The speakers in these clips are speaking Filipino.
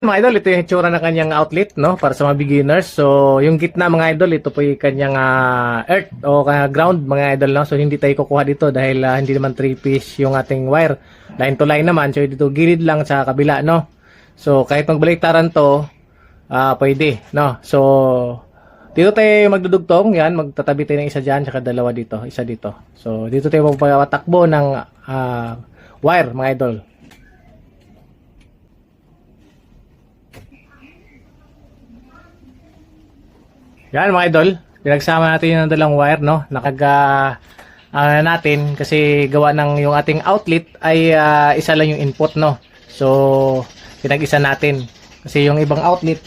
Mga idol, ito yung itsura ng kanyang outlet, no, para sa mga beginners. So, yung gitna mga idol, ito po yung kanyang earth o ground mga idol, no. So, hindi tayo kukuha dito dahil hindi naman 3-piece yung ating wire. Line to line naman. So, dito gilid lang sa kabila, no. So, kahit magbaliktaran to, pwede, no. So, dito tayo magdudugtong, yan, magtatabi tayo ng isa dyan, saka dalawa dito, isa dito. So, dito tayo magpatakbo ng wire mga idol. Yan mga idol, pinagsama natin yung dalawang wire, no? Natin kasi gawa ng yung ating outlet ay isa lang yung input, no? So, pinag-isa natin. Kasi yung ibang outlet,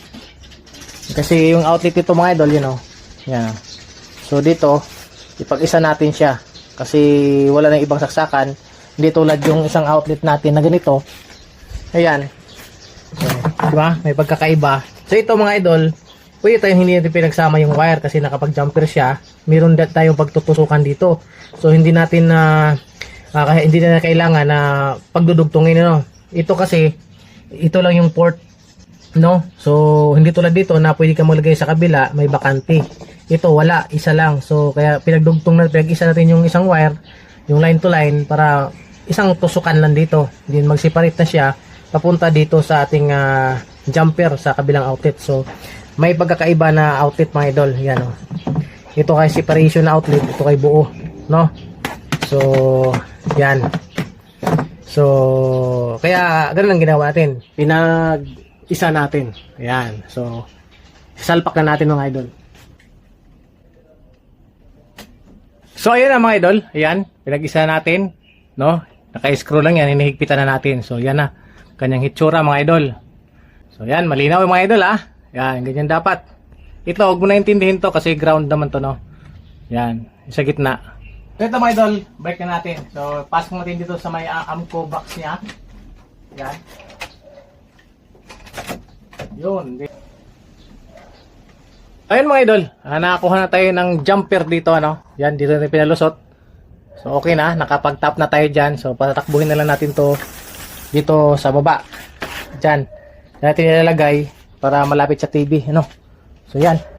kasi yung outlet ito mga idol, you know. Yan. So, dito, ipag-isa natin siya. Kasi wala nang ibang saksakan. Hindi tulad yung isang outlet natin na ganito. Ayan. So, diba? May pagkakaiba. So, ito mga idol, pwede tayong hindi natin pinagsama yung wire kasi nakapag-jumper siya. Meron tayong pagtutusukan dito. So hindi natin hindi na kailangan na pagdudugtungin, no. Ito kasi ito lang yung port, no. So hindi tulad dito na pwede ka maglagay sa kabila, may bakante. Ito wala, isa lang. So kaya pinag-isa natin yung isang wire, yung line to line para isang tusukan lang dito. Then mag-separate na siya papunta dito sa ating jumper sa kabilang outlet. So may pagkakaiba na outlet mga idol. Yan, oh. Ito kay separation na outlet, ito kay buo, no? So, yan. So, kaya ganun ang ginawa natin. Pinag-isa natin. Ayan. So, salpak na natin mga idol. So, ayan na mga idol. Ayan. Pinag-isa natin, no? Naka-screw lang yan. Hinihigpitan na natin. So, yan na. Kanyang hitsura mga idol. So, yan. Malinaw yung mga idol, ah. Yan, ganyan dapat. Ito, huwag mo na intindihin to kasi ground naman to, no? Yan, sa gitna. So, ito mga idol, break na natin. So, pasok natin dito sa may amco box niya. Yan. Yun. Ayun mga idol, nakakuha na tayo ng jumper dito, ano? Yan, dito natin pinalusot. So, okay na, nakapag-tap na tayo dyan. So, patatakbuhin na lang natin to dito sa baba. Dyan. Natin ilalagay para malapit sa TV, ano? So yan.